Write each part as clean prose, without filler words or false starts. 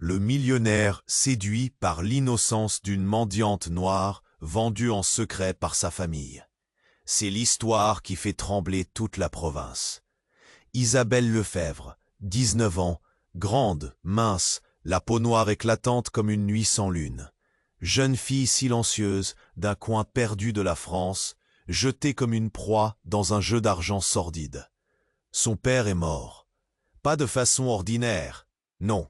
Le millionnaire séduit par l'innocence d'une mendiante noire vendue en secret par sa famille. C'est l'histoire qui fait trembler toute la province. Isabelle Lefebvre, 19 ans, grande, mince, la peau noire éclatante comme une nuit sans lune. Jeune fille silencieuse d'un coin perdu de la France, jetée comme une proie dans un jeu d'argent sordide. Son père est mort. Pas de façon ordinaire, non.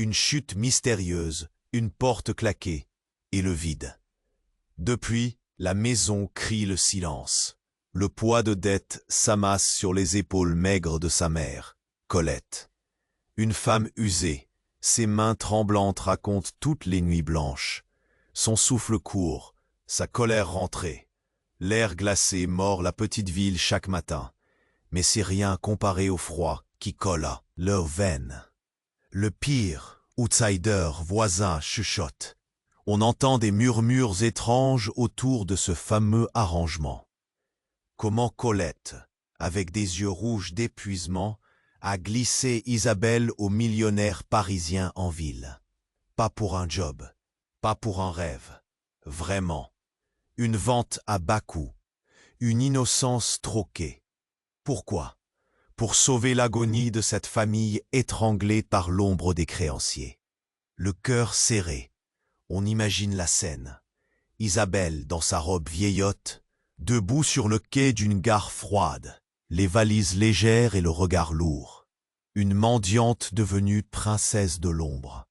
Une chute mystérieuse, une porte claquée, et le vide. Depuis, la maison crie le silence. Le poids de dette s'amasse sur les épaules maigres de sa mère, Colette. Une femme usée, ses mains tremblantes racontent toutes les nuits blanches. Son souffle court, sa colère rentrée. L'air glacé mord la petite ville chaque matin. Mais c'est rien comparé au froid qui colle à leurs veines. Le pire, outsider, voisin, chuchote. On entend des murmures étranges autour de ce fameux arrangement. Comment Colette, avec des yeux rouges d'épuisement, a glissé Isabelle au millionnaire parisien en ville. Pas pour un job, pas pour un rêve. Vraiment. Une vente à bas coût. Une innocence troquée. Pourquoi? Pour sauver l'agonie de cette famille étranglée par l'ombre des créanciers. Le cœur serré, on imagine la scène. Isabelle, dans sa robe vieillotte, debout sur le quai d'une gare froide, les valises légères et le regard lourd. Une mendiante devenue princesse de l'ombre.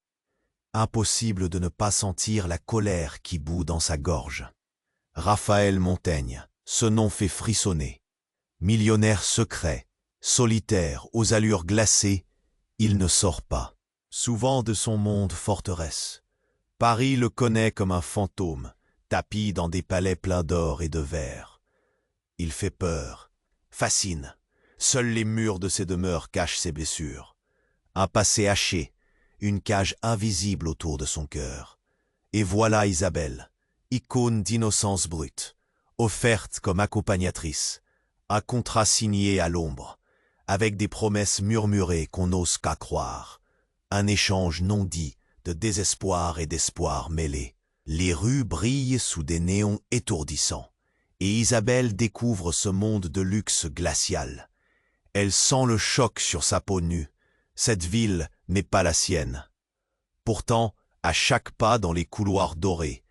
Impossible de ne pas sentir la colère qui bout dans sa gorge. Raphaël Montaigne, ce nom fait frissonner. Millionnaire secret, solitaire, aux allures glacées, il ne sort pas, souvent de son monde forteresse. Paris le connaît comme un fantôme, tapi dans des palais pleins d'or et de verre. Il fait peur, fascine. Seuls les murs de ses demeures cachent ses blessures. Un passé haché, une cage invisible autour de son cœur. Et voilà Isabelle, icône d'innocence brute, offerte comme accompagnatrice, un contrat signé à l'ombre, avec des promesses murmurées qu'on n'ose qu'à croire, un échange non dit de désespoir et d'espoir mêlés. Les rues brillent sous des néons étourdissants, et Isabelle découvre ce monde de luxe glacial. Elle sent le choc sur sa peau nue. Cette ville n'est pas la sienne. Pourtant, à chaque pas dans les couloirs dorés,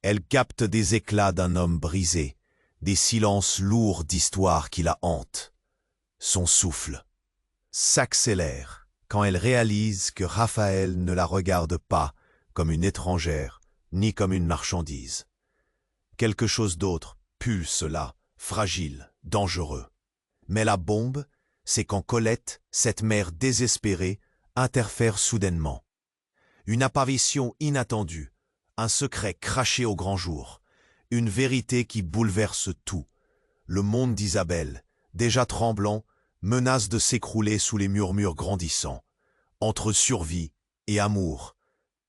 elle capte des éclats d'un homme brisé, des silences lourds d'histoire qui la hantent. Son souffle s'accélère quand elle réalise que Raphaël ne la regarde pas comme une étrangère, ni comme une marchandise. Quelque chose d'autre pulse là, fragile, dangereux. Mais la bombe, c'est quand Colette, cette mère désespérée, interfère soudainement. Une apparition inattendue, un secret craché au grand jour, une vérité qui bouleverse tout. Le monde d'Isabelle, déjà tremblant, menace de s'écrouler sous les murmures grandissants, entre survie et amour.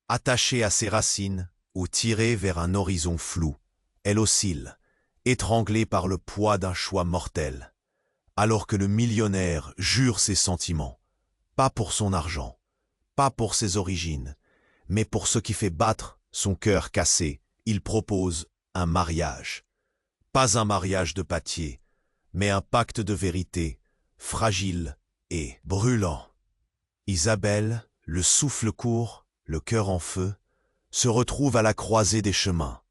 Attachée à ses racines ou tirée vers un horizon flou, elle oscille, étranglée par le poids d'un choix mortel. Alors que le millionnaire jure ses sentiments, pas pour son argent, pas pour ses origines, mais pour ce qui fait battre son cœur cassé, il propose un mariage. Pas un mariage de pâtier, mais un pacte de vérité, fragile et brûlant. Isabelle, le souffle court, le cœur en feu, se retrouve à la croisée des chemins.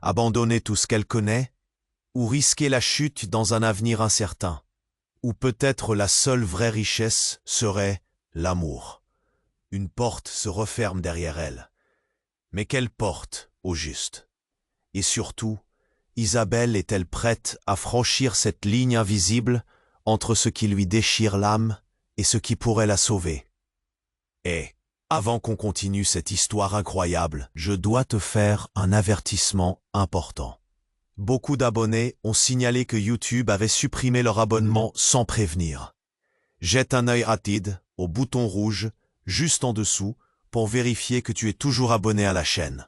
Abandonner tout ce qu'elle connaît, ou risquer la chute dans un avenir incertain. Ou peut-être la seule vraie richesse serait l'amour. Une porte se referme derrière elle. Mais quelle porte, au juste? Et surtout, Isabelle est-elle prête à franchir cette ligne invisible entre ce qui lui déchire l'âme et ce qui pourrait la sauver? Et, avant qu'on continue cette histoire incroyable, je dois te faire un avertissement important. Beaucoup d'abonnés ont signalé que YouTube avait supprimé leur abonnement sans prévenir. Jette un œil rapide au bouton rouge, juste en dessous, pour vérifier que tu es toujours abonné à la chaîne.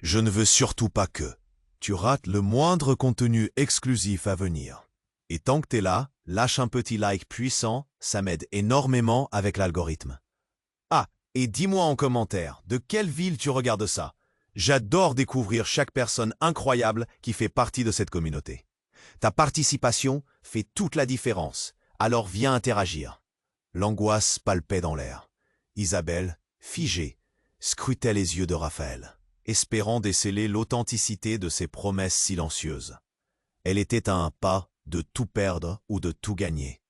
Je ne veux surtout pas que tu rates le moindre contenu exclusif à venir. Et tant que t'es là, lâche un petit like puissant, ça m'aide énormément avec l'algorithme. Ah, Et dis-moi en commentaire, de quelle ville tu regardes ça? J'adore découvrir chaque personne incroyable qui fait partie de cette communauté. Ta participation fait toute la différence, alors viens interagir. L'angoisse palpait dans l'air. Isabelle, figée, scrutait les yeux de Raphaël, espérant déceler l'authenticité de ses promesses silencieuses. Elle était à un pas de tout perdre ou de tout gagner.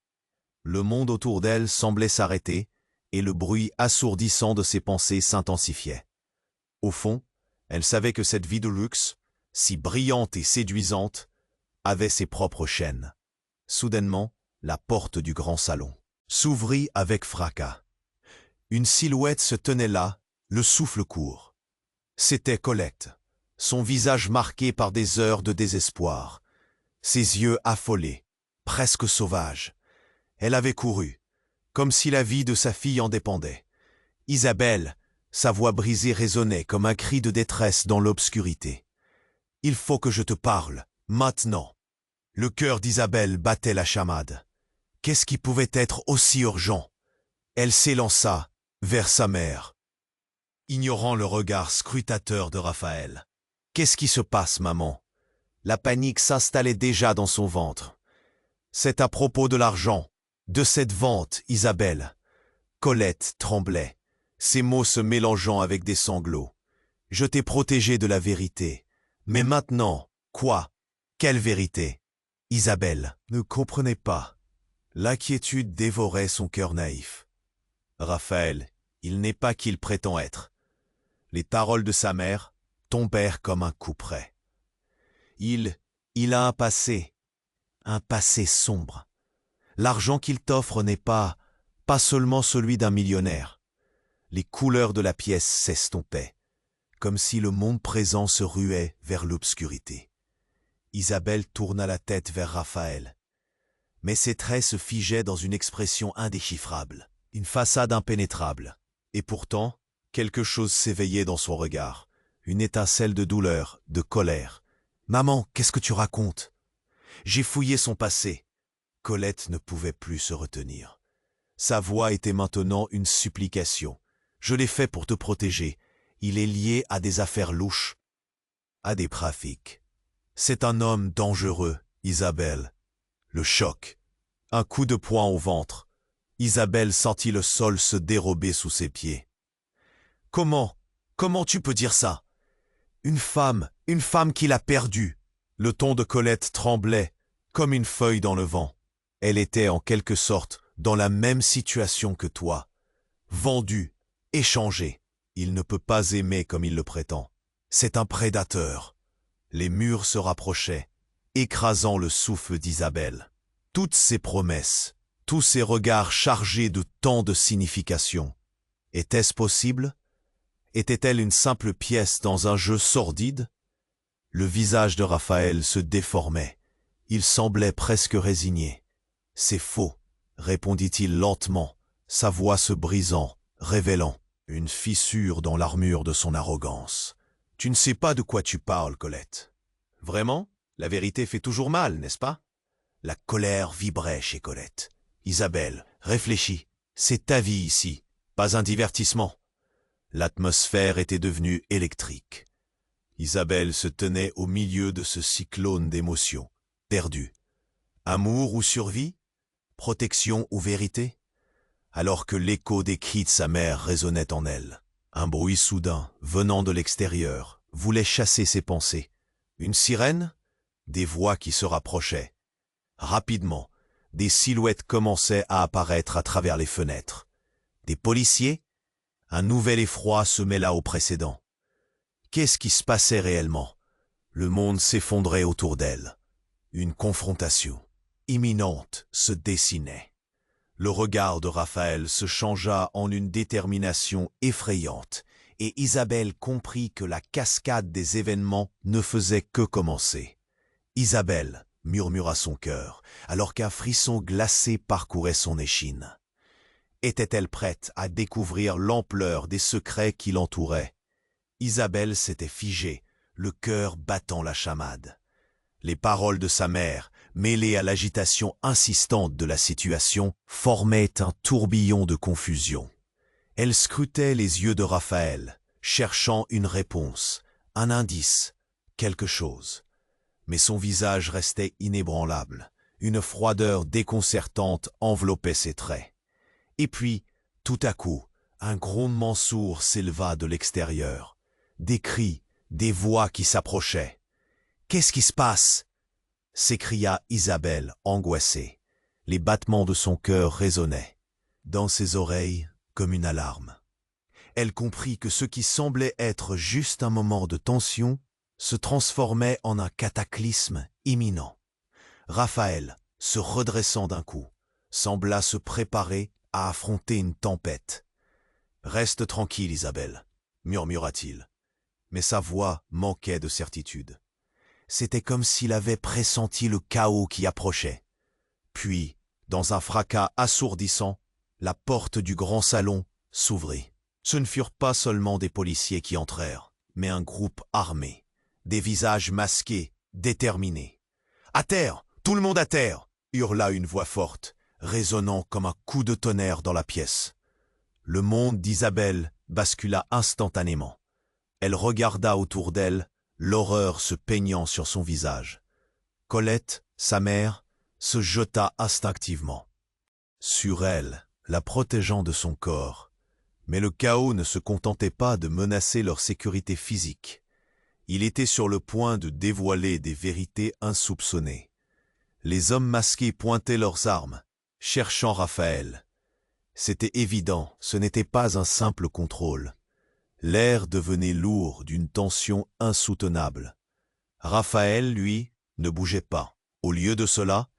Le monde autour d'elle semblait s'arrêter, et le bruit assourdissant de ses pensées s'intensifiait. Au fond, elle savait que cette vie de luxe, si brillante et séduisante, avait ses propres chaînes. Soudainement, la porte du grand salon s'ouvrit avec fracas. Une silhouette se tenait là, le souffle court. C'était Colette, son visage marqué par des heures de désespoir, ses yeux affolés, presque sauvages. Elle avait couru, comme si la vie de sa fille en dépendait. Isabelle, sa voix brisée résonnait comme un cri de détresse dans l'obscurité. « Il faut que je te parle, maintenant !» Le cœur d'Isabelle battait la chamade. Qu'est-ce qui pouvait être aussi urgent? Elle s'élança vers sa mère, ignorant le regard scrutateur de Raphaël. « Qu'est-ce qui se passe, maman ?» La panique s'installait déjà dans son ventre. « C'est à propos de l'argent, de cette vente, Isabelle. » Colette tremblait, ses mots se mélangeant avec des sanglots. « Je t'ai protégé de la vérité. Mais maintenant, quoi? Quelle vérité ?» Isabelle ne comprenait pas. L'inquiétude dévorait son cœur naïf. Raphaël, il n'est pas qui il prétend être. Les paroles de sa mère tombèrent comme un coup près. Il a un passé sombre. L'argent qu'il t'offre n'est pas seulement celui d'un millionnaire. Les couleurs de la pièce s'estompaient, comme si le monde présent se ruait vers l'obscurité. Isabelle tourna la tête vers Raphaël. Mais ses traits se figeaient dans une expression indéchiffrable, une façade impénétrable. Et pourtant, quelque chose s'éveillait dans son regard, une étincelle de douleur, de colère. « Maman, qu'est-ce que tu racontes ?» J'ai fouillé son passé. Colette ne pouvait plus se retenir. Sa voix était maintenant une supplication. « Je l'ai fait pour te protéger. Il est lié à des affaires louches, à des trafics. C'est un homme dangereux, Isabelle. » Le choc. Un coup de poing au ventre. Isabelle sentit le sol se dérober sous ses pieds. « Comment tu peux dire ça? Une femme qu'il a perdue. » Le ton de Colette tremblait, comme une feuille dans le vent. Elle était en quelque sorte dans la même situation que toi. Vendue, échangée. Il ne peut pas aimer comme il le prétend. C'est un prédateur. Les murs se rapprochaient, écrasant le souffle d'Isabelle. Toutes ses promesses, tous ses regards chargés de tant de signification. Était-ce possible? Était-elle une simple pièce dans un jeu sordide? Le visage de Raphaël se déformait. Il semblait presque résigné. « C'est faux », répondit-il lentement, sa voix se brisant, révélant une fissure dans l'armure de son arrogance. « Tu ne sais pas de quoi tu parles, Colette. Vraiment? La vérité fait toujours mal, n'est-ce pas ?» La colère vibrait chez Colette. « Isabelle, réfléchis. C'est ta vie ici, pas un divertissement. » L'atmosphère était devenue électrique. Isabelle se tenait au milieu de ce cyclone d'émotions, perdue. Amour ou survie? Protection ou vérité? Alors que l'écho des cris de sa mère résonnait en elle. Un bruit soudain, venant de l'extérieur, voulait chasser ses pensées. Une sirène? Des voix qui se rapprochaient. Rapidement, des silhouettes commençaient à apparaître à travers les fenêtres. Des policiers? Un nouvel effroi se mêla au précédent. Qu'est-ce qui se passait réellement? Le monde s'effondrait autour d'elle. Une confrontation imminente se dessinait. Le regard de Raphaël se changea en une détermination effrayante, et Isabelle comprit que la cascade des événements ne faisait que commencer. « Isabelle » murmura son cœur, alors qu'un frisson glacé parcourait son échine. Était-elle prête à découvrir l'ampleur des secrets qui l'entouraient? Isabelle s'était figée, le cœur battant la chamade. Les paroles de sa mère, mêlées à l'agitation insistante de la situation, formaient un tourbillon de confusion. Elle scrutait les yeux de Raphaël, cherchant une réponse, un indice, quelque chose. Mais son visage restait inébranlable. Une froideur déconcertante enveloppait ses traits. Et puis, tout à coup, un grondement sourd s'éleva de l'extérieur. Des cris, des voix qui s'approchaient. « Qu'est-ce qui se passe ?» s'écria Isabelle, angoissée. Les battements de son cœur résonnaient. Dans ses oreilles, comme une alarme. Elle comprit que ce qui semblait être juste un moment de tension se transformait en un cataclysme imminent. Raphaël, se redressant d'un coup, sembla se préparer à affronter une tempête. « Reste tranquille, Isabelle, » murmura-t-il. Mais sa voix manquait de certitude. C'était comme s'il avait pressenti le chaos qui approchait. Puis, dans un fracas assourdissant, la porte du grand salon s'ouvrit. Ce ne furent pas seulement des policiers qui entrèrent, mais un groupe armé, des visages masqués, déterminés. « À terre! Tout le monde à terre !» hurla une voix forte, résonnant comme un coup de tonnerre dans la pièce. Le monde d'Isabelle bascula instantanément. Elle regarda autour d'elle, l'horreur se peignant sur son visage. Colette, sa mère, se jeta instinctivement sur elle, la protégeant de son corps. Mais le chaos ne se contentait pas de menacer leur sécurité physique. Il était sur le point de dévoiler des vérités insoupçonnées. Les hommes masqués pointaient leurs armes, cherchant Raphaël. C'était évident, ce n'était pas un simple contrôle. L'air devenait lourd d'une tension insoutenable. Raphaël, lui, ne bougeait pas. Au lieu de cela,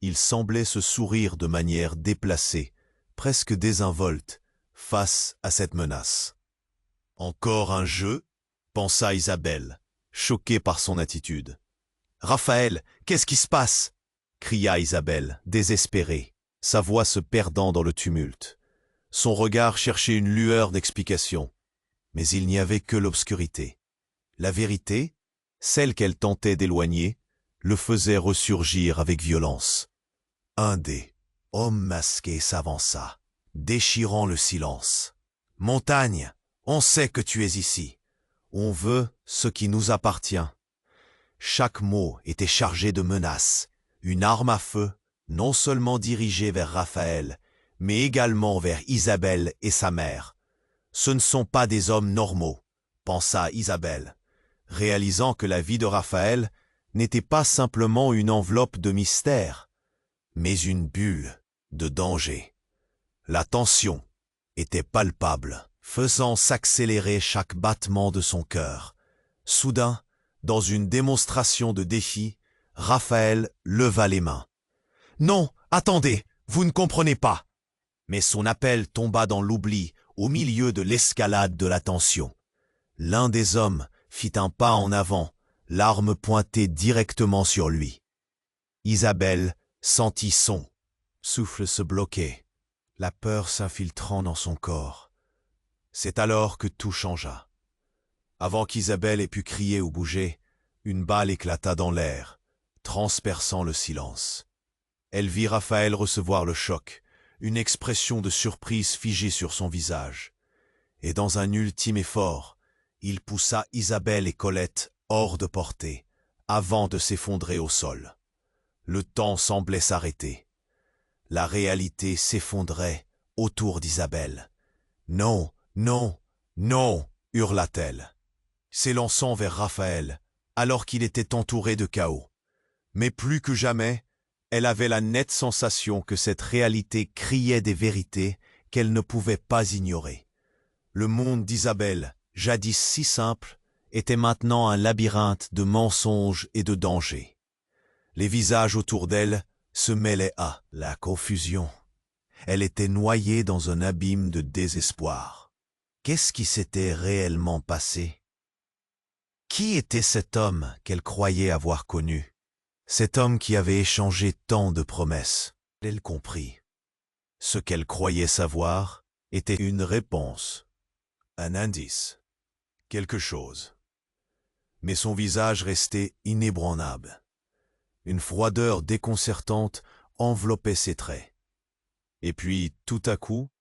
il semblait se sourire de manière déplacée, presque désinvolte, face à cette menace. « Encore un jeu ?» pensa Isabelle, choquée par son attitude. « Raphaël, qu'est-ce qui se passe ?» cria Isabelle, désespérée, sa voix se perdant dans le tumulte. Son regard cherchait une lueur d'explication. Mais il n'y avait que l'obscurité. La vérité, celle qu'elle tentait d'éloigner, le faisait ressurgir avec violence. Un des hommes masqués s'avança, déchirant le silence. « Montagne, on sait que tu es ici. On veut ce qui nous appartient. » Chaque mot était chargé de menaces, une arme à feu, non seulement dirigée vers Raphaël, mais également vers Isabelle et sa mère. « Ce ne sont pas des hommes normaux, » pensa Isabelle, réalisant que la vie de Raphaël n'était pas simplement une enveloppe de mystère, mais une bulle de danger. La tension était palpable, faisant s'accélérer chaque battement de son cœur. Soudain, dans une démonstration de défi, Raphaël leva les mains. « Non, attendez, vous ne comprenez pas !» Mais son appel tomba dans l'oubli au milieu de l'escalade de la tension. L'un des hommes fit un pas en avant, l'arme pointée directement sur lui. Isabelle sentit son souffle se bloquer, la peur s'infiltrant dans son corps. C'est alors que tout changea. Avant qu'Isabelle ait pu crier ou bouger, une balle éclata dans l'air, transperçant le silence. Elle vit Raphaël recevoir le choc, une expression de surprise figée sur son visage. Et dans un ultime effort, il poussa Isabelle et Colette hors de portée, avant de s'effondrer au sol. Le temps semblait s'arrêter. La réalité s'effondrait autour d'Isabelle. « Non, non, non !» hurla-t-elle, s'élançant vers Raphaël, alors qu'il était entouré de chaos. Mais plus que jamais, elle avait la nette sensation que cette réalité criait des vérités qu'elle ne pouvait pas ignorer. Le monde d'Isabelle, jadis si simple, était maintenant un labyrinthe de mensonges et de dangers. Les visages autour d'elle se mêlaient à la confusion. Elle était noyée dans un abîme de désespoir. Qu'est-ce qui s'était réellement passé? Qui était cet homme qu'elle croyait avoir connu? Cet homme qui avait échangé tant de promesses? Elle comprit. Ce qu'elle croyait savoir était une réponse, un indice, quelque chose. Mais son visage restait inébranlable. Une froideur déconcertante enveloppait ses traits. Et puis, tout à coup,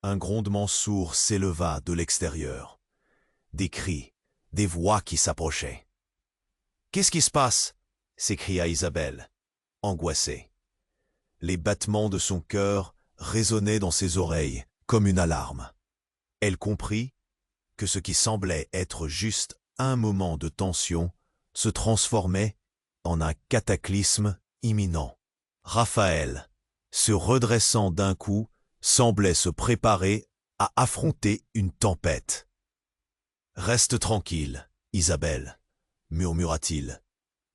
Un grondement sourd s'éleva de l'extérieur. Des cris, des voix qui s'approchaient. « Qu'est-ce qui se passe » s'écria Isabelle, angoissée. Les battements de son cœur résonnaient dans ses oreilles comme une alarme. Elle comprit que ce qui semblait être juste un moment de tension se transformait en un cataclysme imminent. Raphaël, se redressant d'un coup, semblait se préparer à affronter une tempête. « Reste tranquille, Isabelle, » murmura-t-il,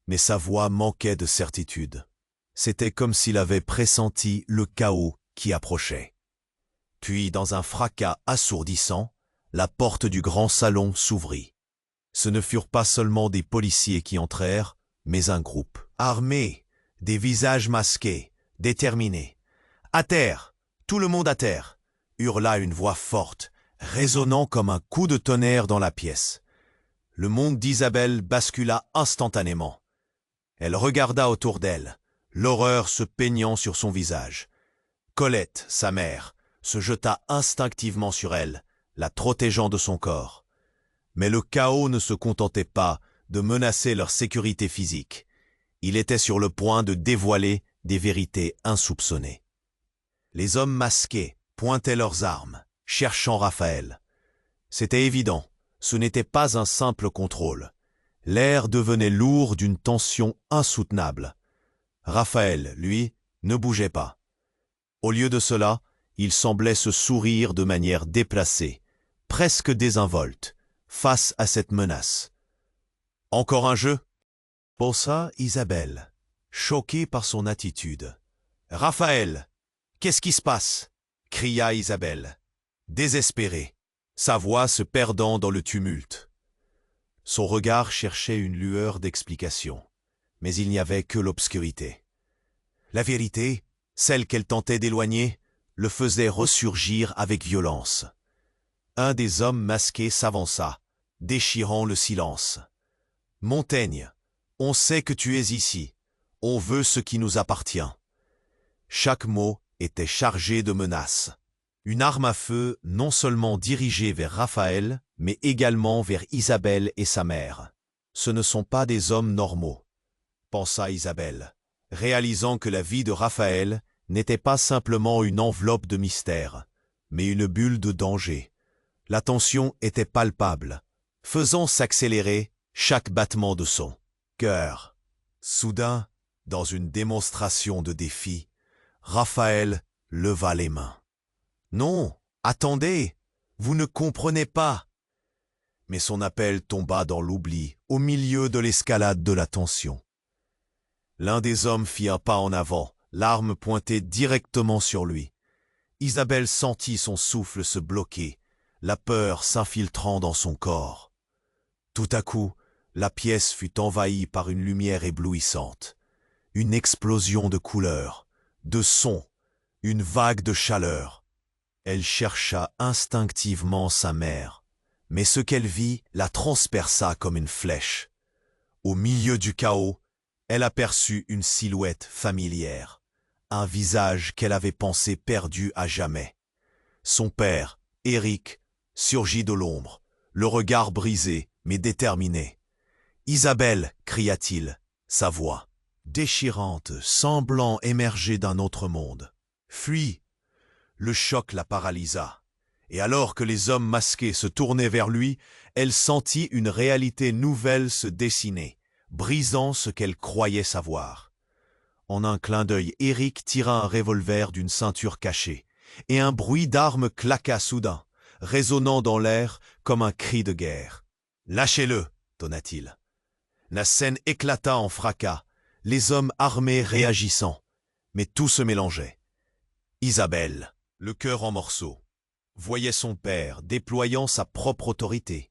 mais sa voix manquait de certitude. C'était comme s'il avait pressenti le chaos qui approchait. Puis, dans un fracas assourdissant, la porte du grand salon s'ouvrit. Ce ne furent pas seulement des policiers qui entrèrent, mais un groupe. Armé, des visages masqués, déterminés. « À terre! Tout le monde à terre !» hurla une voix forte, résonnant comme un coup de tonnerre dans la pièce. Le monde d'Isabelle bascula instantanément. Elle regarda autour d'elle, l'horreur se peignant sur son visage. Colette, sa mère, se jeta instinctivement sur elle, la protégeant de son corps. Mais le chaos ne se contentait pas de menacer leur sécurité physique. Il était sur le point de dévoiler des vérités insoupçonnées. Les hommes masqués pointaient leurs armes, cherchant Raphaël. C'était évident, ce n'était pas un simple contrôle. L'air devenait lourd d'une tension insoutenable. Raphaël, lui, ne bougeait pas. Au lieu de cela, il semblait se sourire de manière déplacée, presque désinvolte, face à cette menace. « Encore un jeu ?» pensa Isabelle, choquée par son attitude. « Raphaël, qu'est-ce qui se passe ?» cria Isabelle, désespérée, sa voix se perdant dans le tumulte. Son regard cherchait une lueur d'explication, mais il n'y avait que l'obscurité. La vérité, celle qu'elle tentait d'éloigner, le faisait ressurgir avec violence. Un des hommes masqués s'avança, déchirant le silence. « Montaigne, on sait que tu es ici. On veut ce qui nous appartient. » Chaque mot était chargé de menaces. Une arme à feu non seulement dirigée vers Raphaël, mais également vers Isabelle et sa mère. « Ce ne sont pas des hommes normaux », pensa Isabelle, réalisant que la vie de Raphaël n'était pas simplement une enveloppe de mystère, mais une bulle de danger. La tension était palpable, faisant s'accélérer chaque battement de son cœur. Soudain, dans une démonstration de défi, Raphaël leva les mains. « Non, attendez, vous ne comprenez pas !» Mais son appel tomba dans l'oubli, au milieu de l'escalade de la tension. L'un des hommes fit un pas en avant, l'arme pointée directement sur lui. Isabelle sentit son souffle se bloquer, la peur s'infiltrant dans son corps. Tout à coup, la pièce fut envahie par une lumière éblouissante. Une explosion de couleurs, de sons, une vague de chaleur. Elle chercha instinctivement sa mère, mais ce qu'elle vit la transperça comme une flèche. Au milieu du chaos, elle aperçut une silhouette familière, un visage qu'elle avait pensé perdu à jamais. Son père, Éric, surgit de l'ombre, le regard brisé mais déterminé. « Isabelle !» cria-t-il, sa voix, déchirante, semblant émerger d'un autre monde. « Fuis !» Le choc la paralysa, et alors que les hommes masqués se tournaient vers lui, elle sentit une réalité nouvelle se dessiner, brisant ce qu'elle croyait savoir. En un clin d'œil, Éric tira un revolver d'une ceinture cachée, et un bruit d'armes claqua soudain, résonnant dans l'air comme un cri de guerre. « Lâchez-le !» tonna-t-il. La scène éclata en fracas, les hommes armés réagissant, mais tout se mélangeait. Isabelle, le cœur en morceaux, voyait son père déployant sa propre autorité,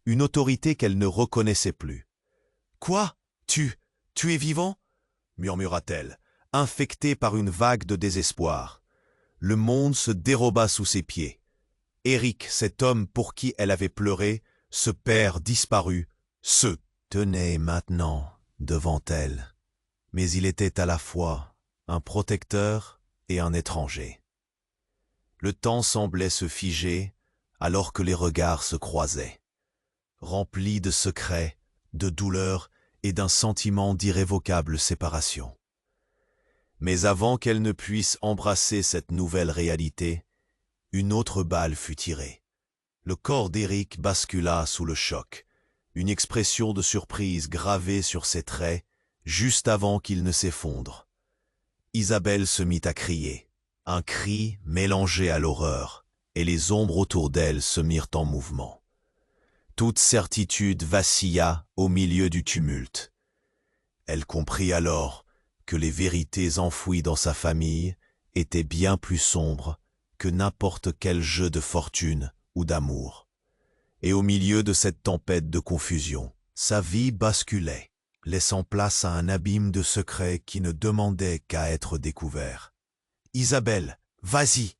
une autorité qu'elle ne reconnaissait plus. « Quoi ? Tu es vivant ?» murmura-t-elle, infectée par une vague de désespoir. Le monde se déroba sous ses pieds. Éric, cet homme pour qui elle avait pleuré, ce père disparu, se tenait maintenant devant elle. Mais il était à la fois un protecteur et un étranger. Le temps semblait se figer, alors que les regards se croisaient. Remplis de secrets, de douleur et d'un sentiment d'irrévocable séparation. Mais avant qu'elle ne puisse embrasser cette nouvelle réalité, une autre balle fut tirée. Le corps d'Éric bascula sous le choc, une expression de surprise gravée sur ses traits, juste avant qu'il ne s'effondre. Isabelle se mit à crier, un cri mélangé à l'horreur, et les ombres autour d'elle se mirent en mouvement. Toute certitude vacilla au milieu du tumulte. Elle comprit alors que les vérités enfouies dans sa famille étaient bien plus sombres que n'importe quel jeu de fortune ou d'amour. Et au milieu de cette tempête de confusion, sa vie basculait, laissant place à un abîme de secrets qui ne demandait qu'à être découvert. « Isabelle, vas-y !»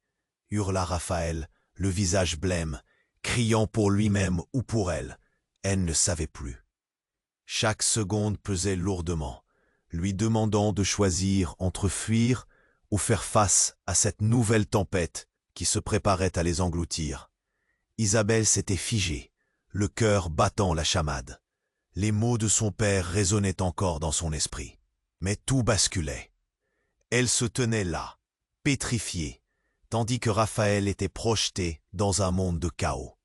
hurla Raphaël, le visage blême, criant pour lui-même ou pour elle. Elle ne savait plus. Chaque seconde pesait lourdement, lui demandant de choisir entre fuir ou faire face à cette nouvelle tempête qui se préparait à les engloutir. Isabelle s'était figée, le cœur battant la chamade. Les mots de son père résonnaient encore dans son esprit. Mais tout basculait. Elle se tenait là, pétrifiée, tandis que Raphaël était projeté dans un monde de chaos.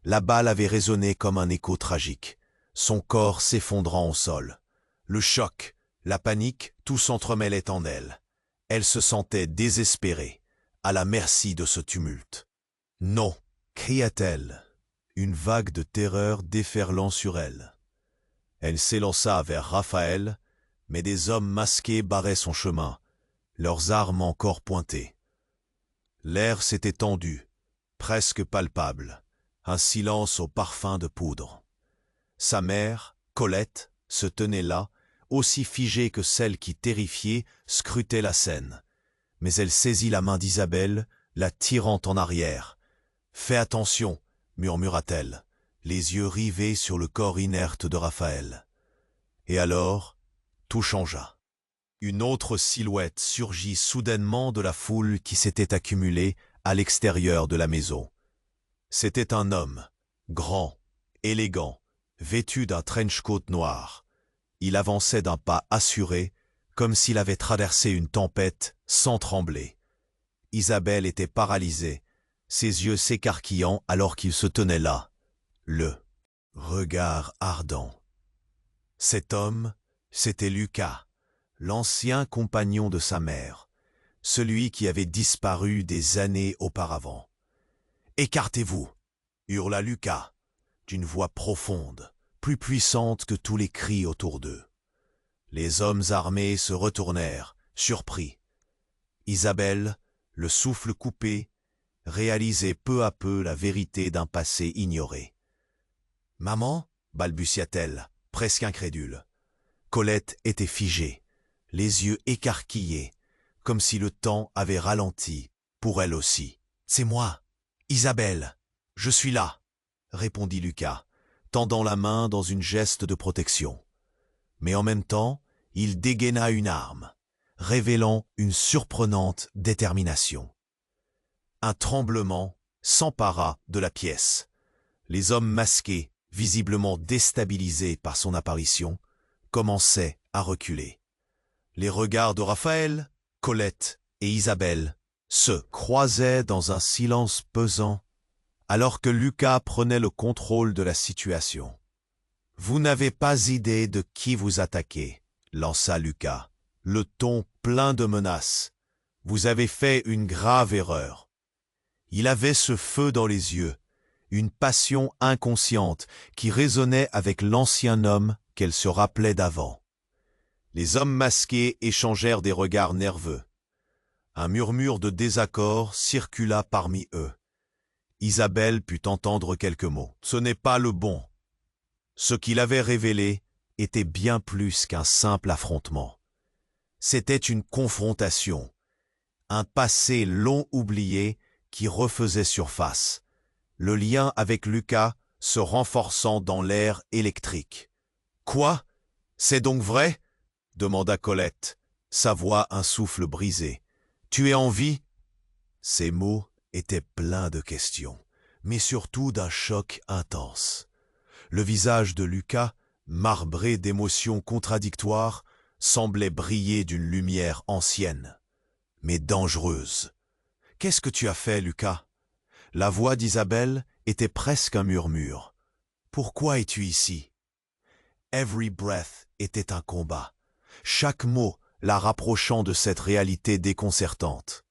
La balle avait résonné comme un écho tragique, son corps s'effondrant au sol. Le choc, la panique, tout s'entremêlait en elle. Elle se sentait désespérée, à la merci de ce tumulte. « Non !» cria-t-elle, une vague de terreur déferlant sur elle. Elle s'élança vers Raphaël, mais des hommes masqués barraient son chemin, leurs armes encore pointées. L'air s'était tendu, presque palpable, un silence au parfum de poudre. Sa mère, Colette, se tenait là, aussi figée que celle qui, terrifiée, scrutait la scène. Mais elle saisit la main d'Isabelle, la tirant en arrière. « Fais attention !» murmura-t-elle, les yeux rivés sur le corps inerte de Raphaël. Et alors, tout changea. Une autre silhouette surgit soudainement de la foule qui s'était accumulée à l'extérieur de la maison. C'était un homme, grand, élégant, vêtu d'un trench-coat noir. Il avançait d'un pas assuré, comme s'il avait traversé une tempête sans trembler. Isabelle était paralysée, ses yeux s'écarquillant alors qu'il se tenait là, le regard ardent. Cet homme, c'était Lucas, l'ancien compagnon de sa mère, celui qui avait disparu des années auparavant. « Écartez-vous !» hurla Lucas, d'une voix profonde, plus puissante que tous les cris autour d'eux. Les hommes armés se retournèrent, surpris. Isabelle, le souffle coupé, réalisait peu à peu la vérité d'un passé ignoré. « Maman ?» balbutia-t-elle, presque incrédule. Colette était figée, les yeux écarquillés, comme si le temps avait ralenti, pour elle aussi. « C'est moi, Isabelle, je suis là !» répondit Lucas, tendant la main dans une geste de protection. Mais en même temps, il dégaina une arme, révélant une surprenante détermination. Un tremblement s'empara de la pièce. Les hommes masqués, visiblement déstabilisés par son apparition, commençaient à reculer. Les regards de Raphaël, Colette et Isabelle se croisaient dans un silence pesant, alors que Lucas prenait le contrôle de la situation. « Vous n'avez pas idée de qui vous attaquez », lança Lucas, le ton plein de menaces. « Vous avez fait une grave erreur. » Il avait ce feu dans les yeux, une passion inconsciente qui résonnait avec l'ancien homme qu'elle se rappelait d'avant. Les hommes masqués échangèrent des regards nerveux. Un murmure de désaccord circula parmi eux. Isabelle put entendre quelques mots. Ce n'est pas le bon. Ce qu'il avait révélé était bien plus qu'un simple affrontement. C'était une confrontation, un passé long oublié qui refaisait surface, le lien avec Lucas se renforçant dans l'air électrique. « Quoi? C'est donc vrai ?» demanda Colette, sa voix un souffle brisé. « Tu es en vie ?» Ces mots était plein de questions, mais surtout d'un choc intense. Le visage de Lucas, marbré d'émotions contradictoires, semblait briller d'une lumière ancienne, mais dangereuse. « Qu'est-ce que tu as fait, Lucas ?» La voix d'Isabelle était presque un murmure. « Pourquoi es-tu ici ?» Every breath était un combat, chaque mot la rapprochant de cette réalité déconcertante.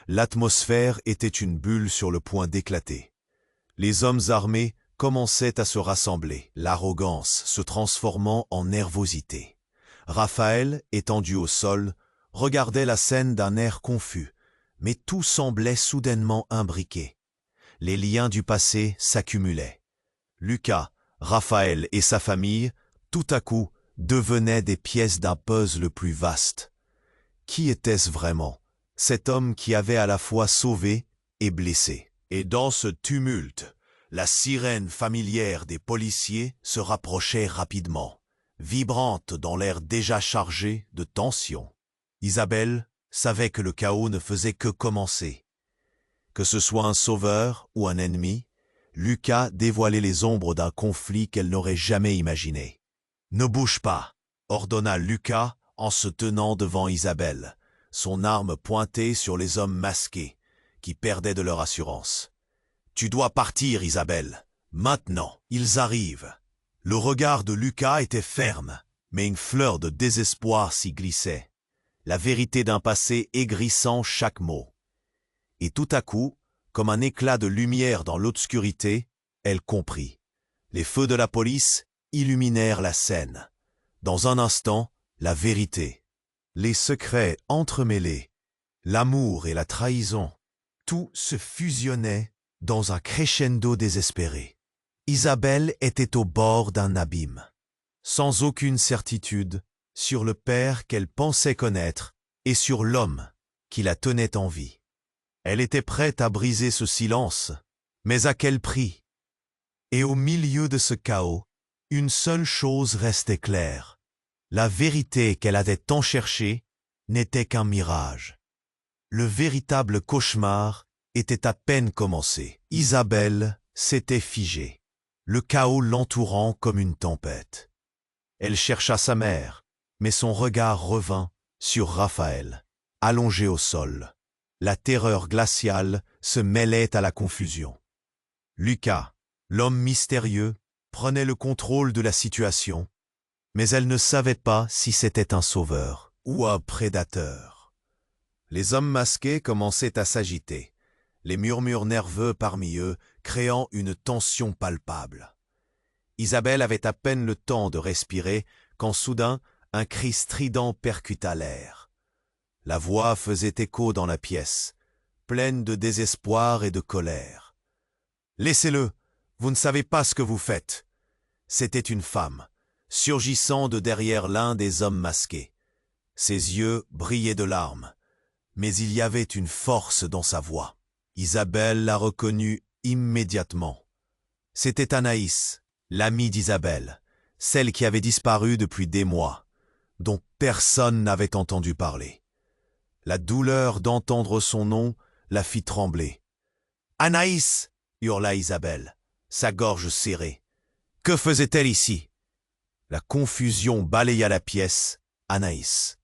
L'atmosphère était une bulle sur le point d'éclater. Les hommes armés commençaient à se rassembler, l'arrogance se transformant en nervosité. Raphaël, étendu au sol, regardait la scène d'un air confus, mais tout semblait soudainement imbriqué. Les liens du passé s'accumulaient. Lucas, Raphaël et sa famille, tout à coup, devenaient des pièces d'un puzzle plus vaste. Qui était-ce vraiment, cet homme qui avait à la fois sauvé et blessé? Et dans ce tumulte, la sirène familière des policiers se rapprochait rapidement, vibrante dans l'air déjà chargé de tension. Isabelle savait que le chaos ne faisait que commencer. Que ce soit un sauveur ou un ennemi, Lucas dévoilait les ombres d'un conflit qu'elle n'aurait jamais imaginé. « Ne bouge pas !» ordonna Lucas en se tenant devant Isabelle, son arme pointée sur les hommes masqués, qui perdaient de leur assurance. « Tu dois partir, Isabelle. Maintenant, ils arrivent. » Le regard de Lucas était ferme, mais une fleur de désespoir s'y glissait. La vérité d'un passé aigrissant chaque mot. Et tout à coup, comme un éclat de lumière dans l'obscurité, elle comprit. Les feux de la police illuminèrent la scène. Dans un instant, la vérité. Les secrets entremêlés, l'amour et la trahison, tout se fusionnait dans un crescendo désespéré. Isabelle était au bord d'un abîme, sans aucune certitude sur le père qu'elle pensait connaître et sur l'homme qui la tenait en vie. Elle était prête à briser ce silence, mais à quel prix? Et au milieu de ce chaos, une seule chose restait claire. La vérité qu'elle avait tant cherchée n'était qu'un mirage. Le véritable cauchemar était à peine commencé. Isabelle s'était figée, le chaos l'entourant comme une tempête. Elle chercha sa mère, mais son regard revint sur Raphaël, allongé au sol. La terreur glaciale se mêlait à la confusion. Lucas, l'homme mystérieux, prenait le contrôle de la situation, mais elle ne savait pas si c'était un sauveur ou un prédateur. Les hommes masqués commençaient à s'agiter, les murmures nerveux parmi eux créant une tension palpable. Isabelle avait à peine le temps de respirer quand soudain un cri strident percuta l'air. La voix faisait écho dans la pièce, pleine de désespoir et de colère. « Laissez-le, vous ne savez pas ce que vous faites !» C'était une femme, surgissant de derrière l'un des hommes masqués. Ses yeux brillaient de larmes, mais il y avait une force dans sa voix. Isabelle la reconnut immédiatement. C'était Anaïs, l'amie d'Isabelle, celle qui avait disparu depuis des mois, dont personne n'avait entendu parler. La douleur d'entendre son nom la fit trembler. « Anaïs !» hurla Isabelle, sa gorge serrée. « Que faisait-elle ici ?» La confusion balaya la pièce. Anaïs,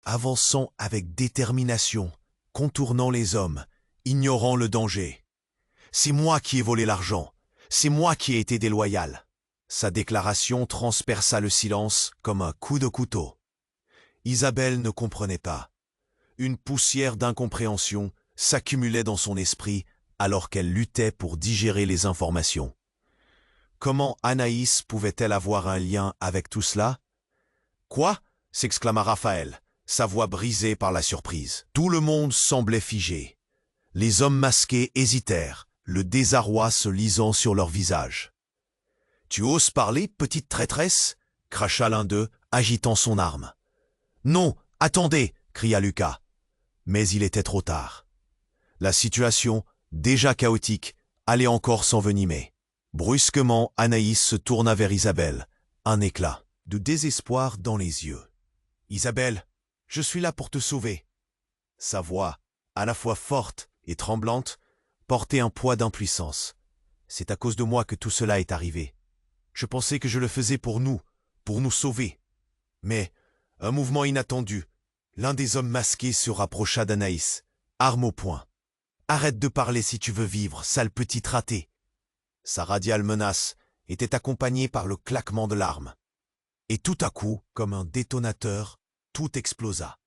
avançant avec détermination, contournant les hommes, ignorant le danger. « C'est moi qui ai volé l'argent, c'est moi qui ai été déloyal. » Sa déclaration transperça le silence comme un coup de couteau. Isabelle ne comprenait pas. Une poussière d'incompréhension s'accumulait dans son esprit alors qu'elle luttait pour digérer les informations. Comment Anaïs pouvait-elle avoir un lien avec tout cela? « Quoi ?» s'exclama Raphaël, sa voix brisée par la surprise. Tout le monde semblait figé. Les hommes masqués hésitèrent, le désarroi se lisant sur leurs visages. « Tu oses parler, petite traîtresse ?» cracha l'un d'eux, agitant son arme. « Non, attendez !» cria Lucas. Mais il était trop tard. La situation, déjà chaotique, allait encore s'envenimer. Brusquement, Anaïs se tourna vers Isabelle, un éclat de désespoir dans les yeux. « Isabelle, je suis là pour te sauver. » Sa voix, à la fois forte et tremblante, porter un poids d'impuissance. C'est à cause de moi que tout cela est arrivé. Je pensais que je le faisais pour nous sauver. Mais, un mouvement inattendu, l'un des hommes masqués se rapprocha d'Anaïs, arme au poing. « Arrête de parler si tu veux vivre, sale petite ratée !» Sa radiale menace était accompagnée par le claquement de l'arme. Et tout à coup, comme un détonateur, tout explosa.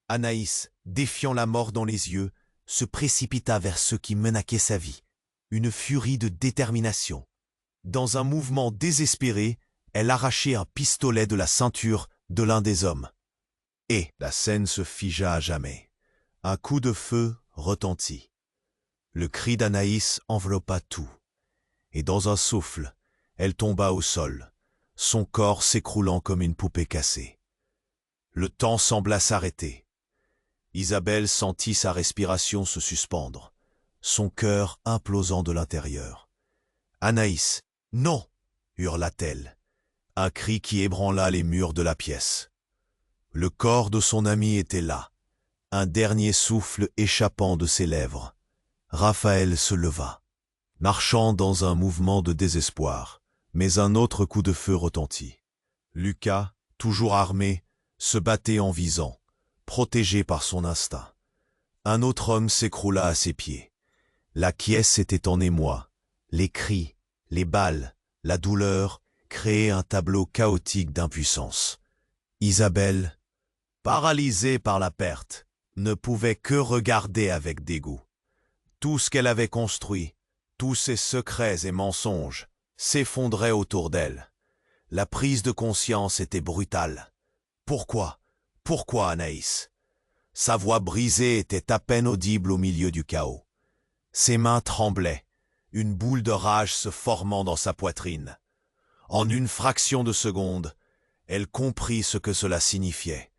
Anaïs, défiant la mort dans les yeux, se précipita vers ceux qui menaçaient sa vie. Une furie de détermination. Dans un mouvement désespéré, elle arrachait un pistolet de la ceinture de l'un des hommes. Et la scène se figea à jamais. Un coup de feu retentit. Le cri d'Anaïs enveloppa tout. Et dans un souffle, elle tomba au sol, son corps s'écroulant comme une poupée cassée. Le temps sembla s'arrêter. Isabelle sentit sa respiration se suspendre, son cœur implosant de l'intérieur. « Anaïs, non !» hurla-t-elle. Un cri qui ébranla les murs de la pièce. Le corps de son ami était là, un dernier souffle échappant de ses lèvres. Raphaël se leva, marchant dans un mouvement de désespoir, mais un autre coup de feu retentit. Lucas, toujours armé, se battait en visant, protégé par son instinct. Un autre homme s'écroula à ses pieds. La pièce était en émoi. Les cris, les balles, la douleur créaient un tableau chaotique d'impuissance. Isabelle, paralysée par la perte, ne pouvait que regarder avec dégoût. Tout ce qu'elle avait construit, tous ses secrets et mensonges, s'effondraient autour d'elle. La prise de conscience était brutale. Pourquoi? Pourquoi, Anaïs? Sa voix brisée était à peine audible au milieu du chaos. Ses mains tremblaient, une boule de rage se formant dans sa poitrine. En une fraction de seconde, elle comprit ce que cela signifiait.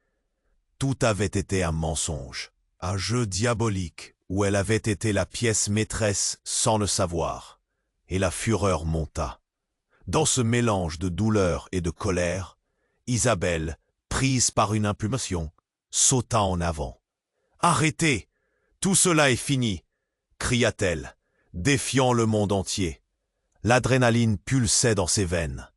Tout avait été un mensonge, un jeu diabolique où elle avait été la pièce maîtresse sans le savoir. Et la fureur monta. Dans ce mélange de douleur et de colère, Isabelle, prise par une impulsion, sauta en avant. « Arrêtez! Tout cela est fini !» cria-t-elle, défiant le monde entier. L'adrénaline pulsait dans ses veines.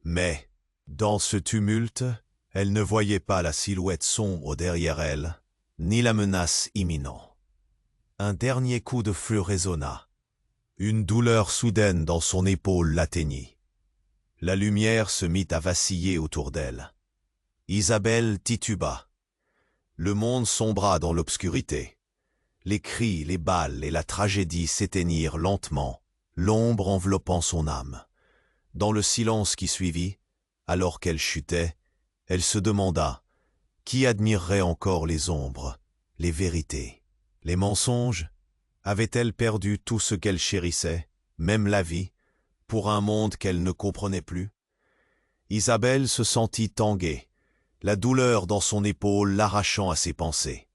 Mais, dans ce tumulte, elle ne voyait pas la silhouette sombre derrière elle, ni la menace imminente. Un dernier coup de feu résonna. Une douleur soudaine dans son épaule l'atteignit. La lumière se mit à vaciller autour d'elle. Isabelle tituba. Le monde sombra dans l'obscurité. Les cris, les balles et la tragédie s'éteignirent lentement, l'ombre enveloppant son âme. Dans le silence qui suivit, alors qu'elle chutait, elle se demanda qui admirerait encore les ombres, les vérités, les mensonges. Avait-elle perdu tout ce qu'elle chérissait, même la vie, pour un monde qu'elle ne comprenait plus? Isabelle se sentit tanguer, la douleur dans son épaule l'arrachant à ses pensées.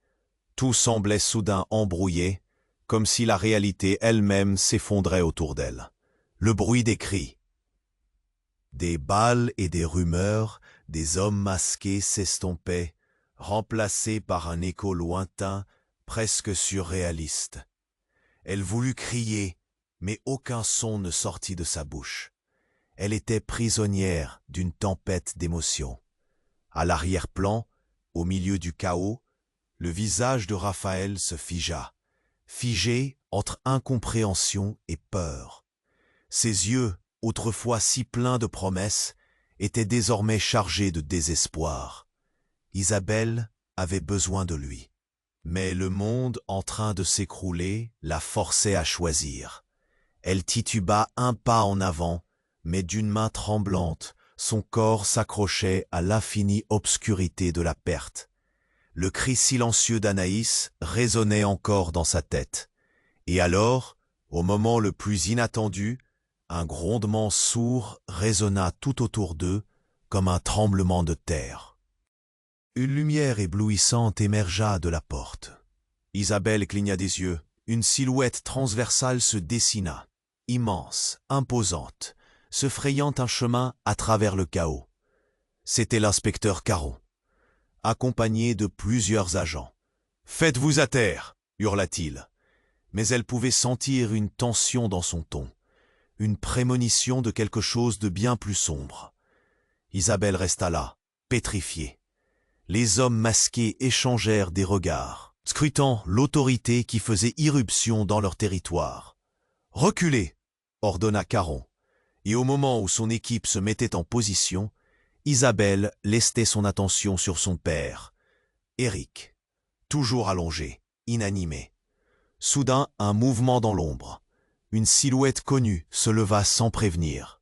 Tout semblait soudain embrouillé, comme si la réalité elle-même s'effondrait autour d'elle. Le bruit des cris, des balles et des rumeurs, des hommes masqués s'estompaient, remplacés par un écho lointain, presque surréaliste. Elle voulut crier, mais aucun son ne sortit de sa bouche. Elle était prisonnière d'une tempête d'émotions. À l'arrière-plan, au milieu du chaos, le visage de Raphaël se figea, figé entre incompréhension et peur. Ses yeux, autrefois si pleins de promesses, étaient désormais chargés de désespoir. Isabelle avait besoin de lui. Mais le monde en train de s'écrouler la forçait à choisir. Elle tituba un pas en avant, mais d'une main tremblante, son corps s'accrochait à l'infinie obscurité de la perte. Le cri silencieux d'Anaïs résonnait encore dans sa tête. Et alors, au moment le plus inattendu, un grondement sourd résonna tout autour d'eux comme un tremblement de terre. Une lumière éblouissante émergea de la porte. Isabelle cligna des yeux. Une silhouette transversale se dessina, immense, imposante, se frayant un chemin à travers le chaos. C'était l'inspecteur Caron, accompagné de plusieurs agents. « Faites-vous à terre !» hurla-t-il. mais elle pouvait sentir une tension dans son ton, une prémonition de quelque chose de bien plus sombre. Isabelle resta là, pétrifiée. Les hommes masqués échangèrent des regards, scrutant l'autorité qui faisait irruption dans leur territoire. « Reculez !» ordonna Caron, et au moment où son équipe se mettait en position, Isabelle lestait son attention sur son père, Éric, toujours allongé, inanimé. Soudain, un mouvement dans l'ombre. Une silhouette connue se leva sans prévenir.